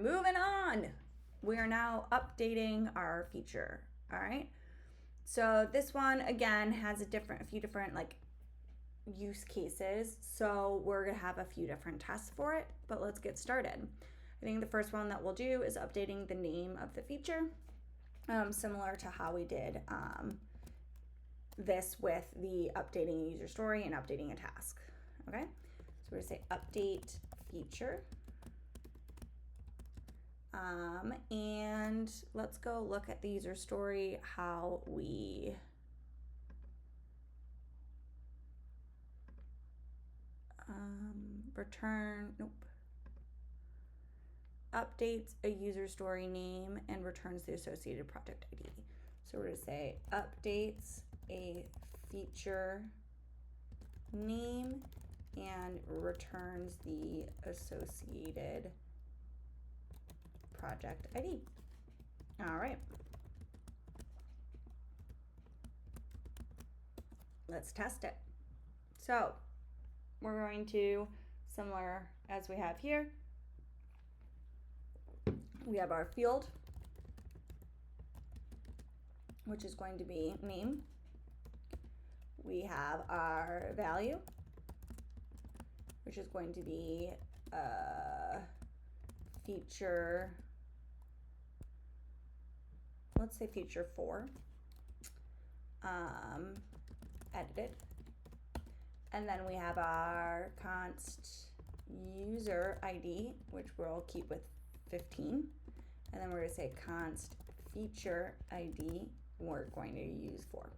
moving on. We are now updating our feature. All right. So this one again has a few different like use cases. So we're gonna have a few different tests for it, but let's get started. I think the first one that we'll do is updating the name of the feature, similar to how we did this with the updating a user story and updating a task. Okay, so we're gonna say update feature. And let's go look at the user story, how we updates a user story name and returns the associated project ID. So we're going to say updates a feature name and returns the associated project ID. All right. Let's test it. So we're going to, similar as we have here, we have our field, which is going to be name. We have our value, which is going to be feature, let's say feature 4, edited. And then we have our const user ID, which we'll keep with 15. And then we're going to say const feature ID, we're going to use 4.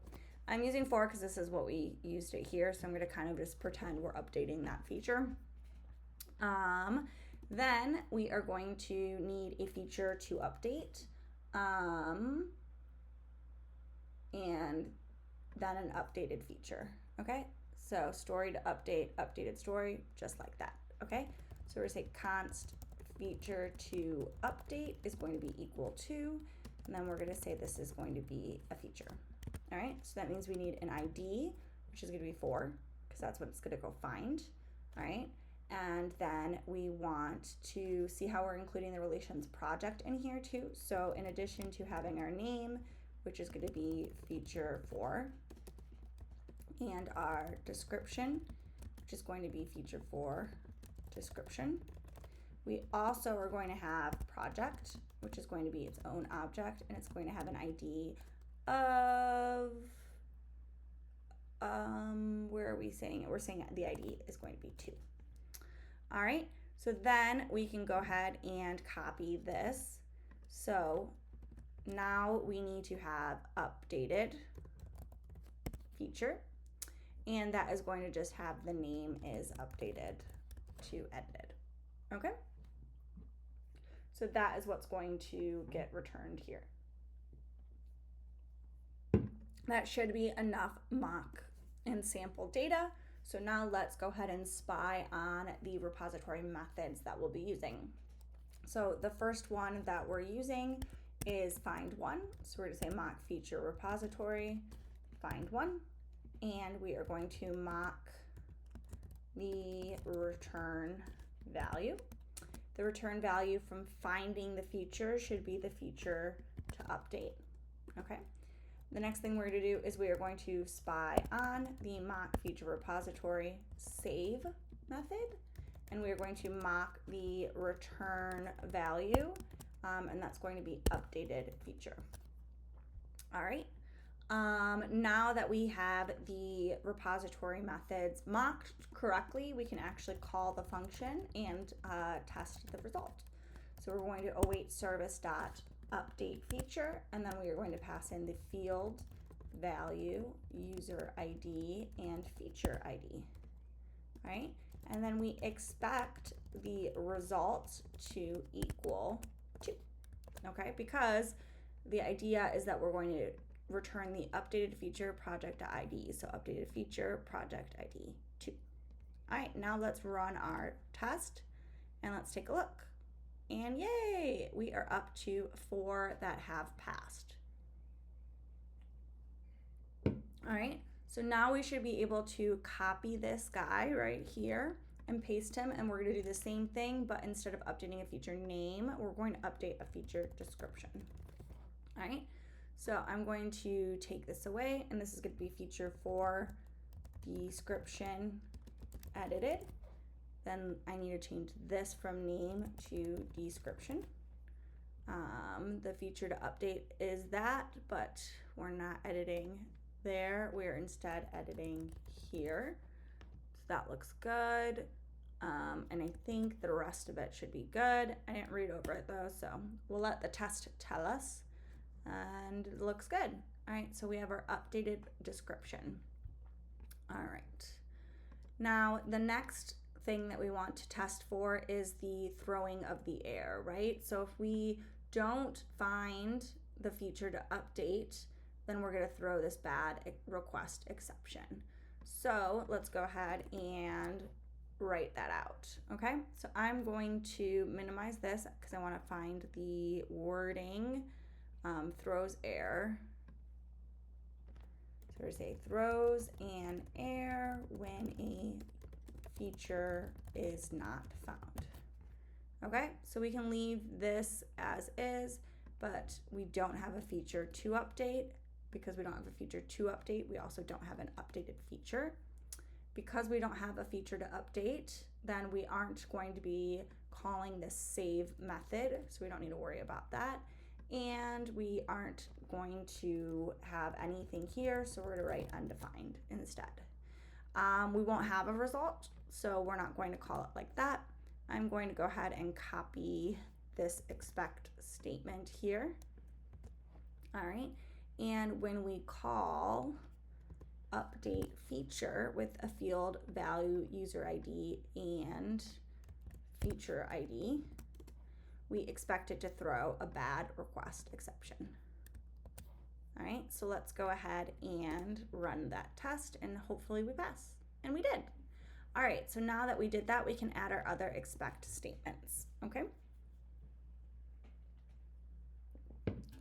I'm using 4 because this is what we used it here, so I'm going to kind of just pretend we're updating that feature. Then we are going to need a feature to update, and then an updated feature. Okay, so story to update, updated story, just like that. Okay, so we're going to say const feature to update is going to be equal to, and then we're going to say this is going to be a feature. All right, so that means we need an ID, which is going to be 4, because that's what it's going to go find. All right, and then we want to see how we're including the relations project in here too. So in addition to having our name, which is going to be feature 4, and our description, which is going to be feature 4 description, we also are going to have project, which is going to be its own object, and it's going to have an ID of, where are we saying it? We're saying the ID is going to be 2. All right, so then we can go ahead and copy this. So now we need to have updated feature, and that is going to just have the name is updated to edited. Okay, so that is what's going to get returned here. That should be enough mock and sample data. So now let's go ahead and spy on the repository methods that we'll be using. So the first one that we're using is find one. So we're going to say mock feature repository, find one, and we are going to mock the return value. The return value from finding the feature should be the feature to update. Okay. The next thing we're going to do is we are going to spy on the mock feature repository save method, and we are going to mock the return value, and that's going to be updated feature. All right. Now that we have the repository methods mocked correctly, we can actually call the function and test the result. So we're going to await service.update feature, and then we are going to pass in the field value, user ID, and feature ID. All right, and then we expect the result to equal 2. Okay, because the idea is that we're going to return the updated feature project ID. So updated feature project ID 2. All right, now let's run our test and let's take a look. And yay, we are up to 4 that have passed. All right, so now we should be able to copy this guy right here and paste him, and we're going to do the same thing, but instead of updating a feature name, we're going to update a feature description. All right, so I'm going to take this away, and this is going to be feature 4 description edited. Then I need to change this from name to description. The feature to update is that, but we're not editing there. We're instead editing here. So that looks good. And I think the rest of it should be good. I didn't read over it though, so we'll let the test tell us. And it looks good. All right, so we have our updated description. All right. Now, the next thing that we want to test for is the throwing of the error, right? So if we don't find the feature to update, then we're going to throw this bad request exception. So let's go ahead and write that out. Okay, so I'm going to minimize this because I want to find the wording. Throws error. So we say throws an error when a feature is not found. Okay, so we can leave this as is, but we don't have a feature to update. Because we don't have a feature to update, we also don't have an updated feature. Because we don't have a feature to update, then we aren't going to be calling this save method, so we don't need to worry about that. And we aren't going to have anything here, so we're going to write undefined instead. We won't have a result, so we're not going to call it like that. I'm going to go ahead and copy this expect statement here. All right, and when we call update feature with a field value user ID and feature ID, we expect it to throw a bad request exception. All right, so let's go ahead and run that test and hopefully we pass. And we did. All right, so now that we did that, we can add our other expect statements, okay?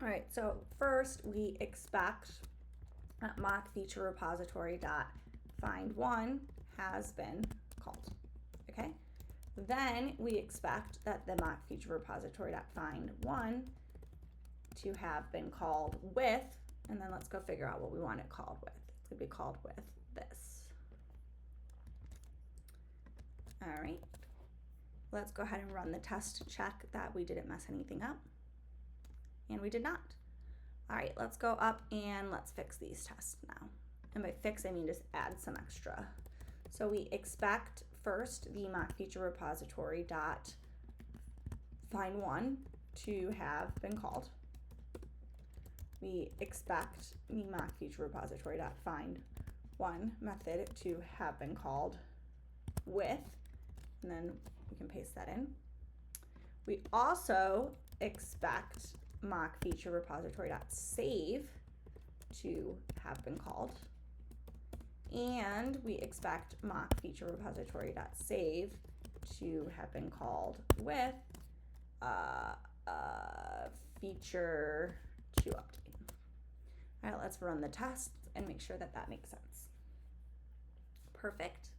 All right, so first we expect that mock feature repository dot find one has been called, okay? Then we expect that the mock feature repository dot find one to have been called with, and then let's go figure out what we want it called with. It's gonna be called with this. All right, let's go ahead and run the test to check that we didn't mess anything up. And we did not. All right, let's go up and let's fix these tests now. And by fix, I mean just add some extra. So we expect first the mock feature repository dot find one to have been called. We expect the mock feature repository dot find one method to have been called with, and then we can paste that in. We also expect mock feature repository dot save to have been called, and we expect mock feature repository dot save to have been called with feature to update. All right, let's run the tests and make sure that that makes sense. Perfect.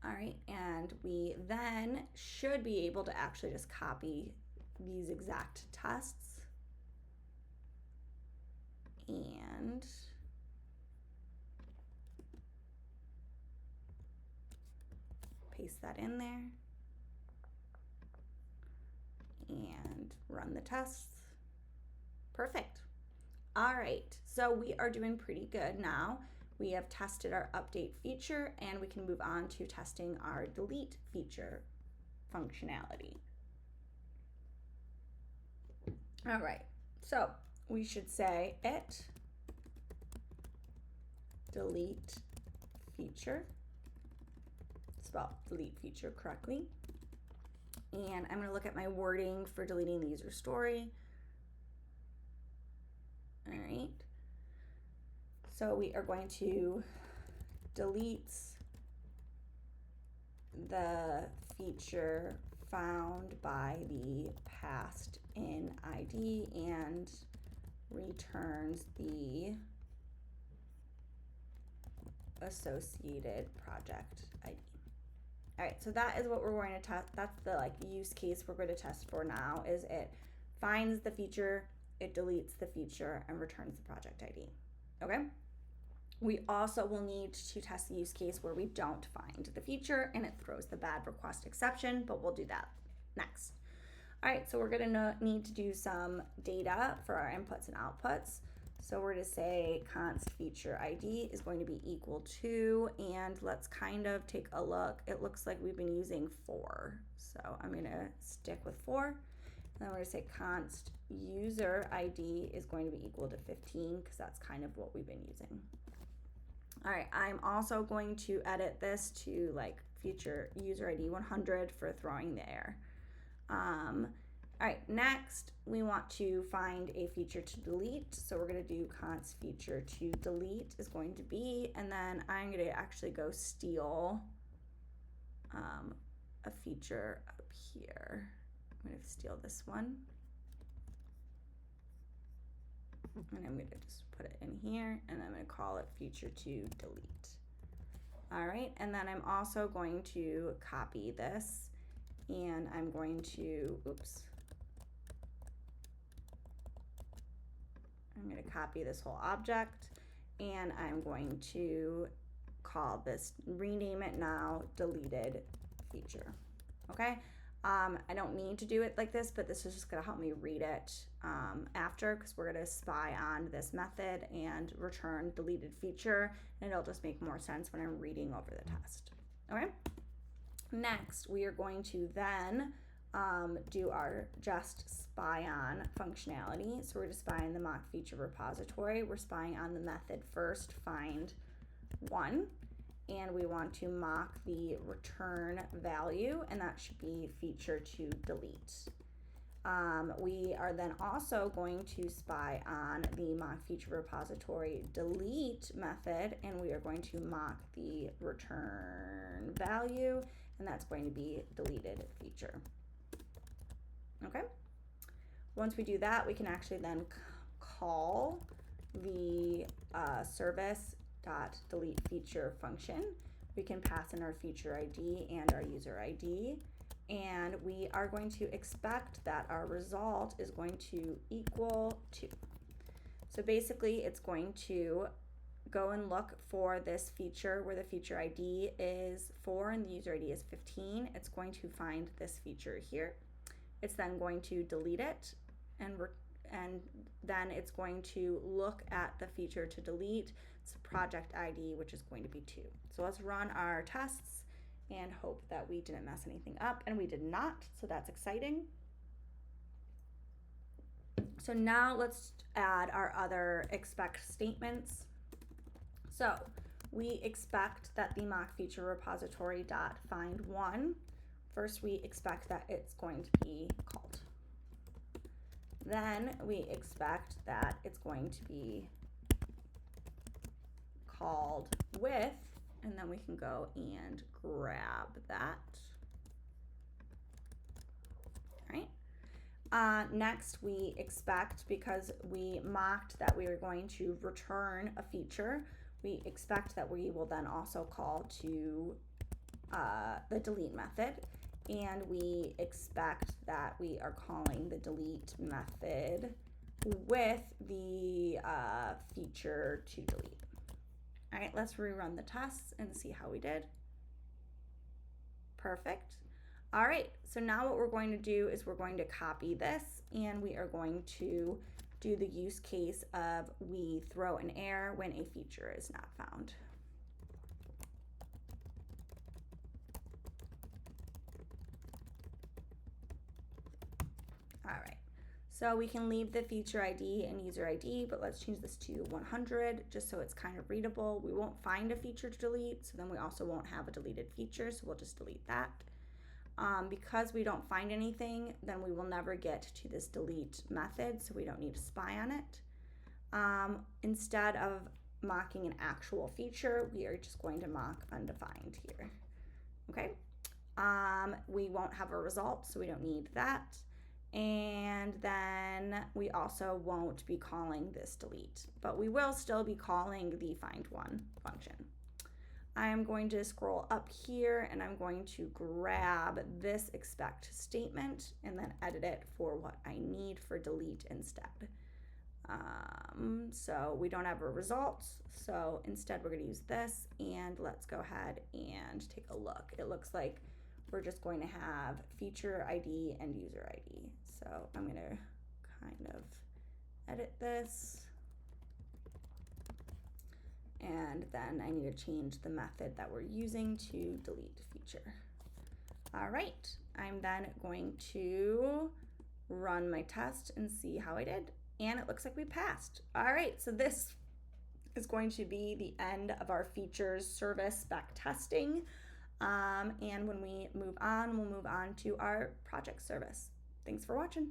All right, and we then should be able to actually just copy these exact tests and paste that in there and run the tests. Perfect. All right, so we are doing pretty good now. We have tested our update feature and we can move on to testing our delete feature functionality. All right, so we should say it delete feature, spell delete feature correctly. And I'm gonna look at my wording for deleting the user story. All right, so we are going to delete the feature found by the passed in ID and returns the associated project ID. All right, so that is what we're going to test. That's the like use case we're going to test for now, is it finds the feature, it deletes the feature, and returns the project ID. Okay? We also will need to test the use case where we don't find the feature and it throws the bad request exception, but we'll do that next. All right, so we're gonna need to do some data for our inputs and outputs. So we're gonna say const feature ID is going to be equal to, and let's kind of take a look. It looks like we've been using 4. So I'm gonna stick with 4. And then we're gonna say const user ID is going to be equal to 15 because that's kind of what we've been using. All right, I'm also going to edit this to like feature user ID 100 for throwing the error. All right, next we want to find a feature to delete. So we're gonna do const feature to delete is going to be, and then I'm gonna actually go steal a feature up here. I'm gonna steal this one. And I'm gonna just put it in here, and I'm gonna call it feature to delete. All right, and then I'm also going to copy this, and I'm going to, I'm gonna copy this whole object, and I'm going to call this, rename it now, deleted feature, okay? I don't need to do it like this, but this is just gonna help me read it after, because we're gonna spy on this method and return deleted feature, and it'll just make more sense when I'm reading over the test, okay? Next, we are going to then do our just spy on functionality. So we're gonna spy on the mock feature repository. We're spying on the method first, find one. And we want to mock the return value, and that should be feature to delete. We are then also going to spy on the mock feature repository delete method, and we are going to mock the return value, and that's going to be deleted feature. Okay? Once we do that, we can actually then call the service.delete feature function. We can pass in our feature ID and our user ID, and we are going to expect that our result is going to equal 2. So basically it's going to go and look for this feature where the feature ID is 4 and the user ID is 15. It's going to find this feature here. It's then going to delete it, and then it's going to look at the feature to delete. It's project ID, which is going to be 2. So let's run our tests and hope that we didn't mess anything up, and we did not, so that's exciting. So now let's add our other expect statements. So we expect that the mock feature repository dot find one. First, we expect that it's going to be called. Then we expect that it's going to be called with, and then we can go and grab that. All right. Next, we expect, because we mocked that we are going to return a feature, we expect that we will then also call to the delete method, and we expect that we are calling the delete method with the feature to delete. All right, let's rerun the tests and see how we did. Perfect. All right, so now what we're going to do is we're going to copy this, and we are going to do the use case of we throw an error when a feature is not found. All right, so we can leave the feature ID and user ID, but let's change this to 100 just so it's kind of readable. We won't find a feature to delete, so then we also won't have a deleted feature, so we'll just delete that. Because we don't find anything, then we will never get to this delete method, so we don't need to spy on it. Instead of mocking an actual feature, we are just going to mock undefined here. Okay, we won't have a result, so we don't need that. And then we also won't be calling this delete, but we will still be calling the find one function. I'm going to scroll up here and I'm going to grab this expect statement and then edit it for what I need for delete instead. So we don't have a result, so instead we're going to use this, and let's go ahead and take a look. It looks like we're just going to have feature ID and user ID. So I'm going to kind of edit this, and then I need to change the method that we're using to delete feature. All right, I'm then going to run my test and see how I did. And it looks like we passed. All right, so this is going to be the end of our features service spec testing. And when we move on, we'll move on to our project service. Thanks for watching.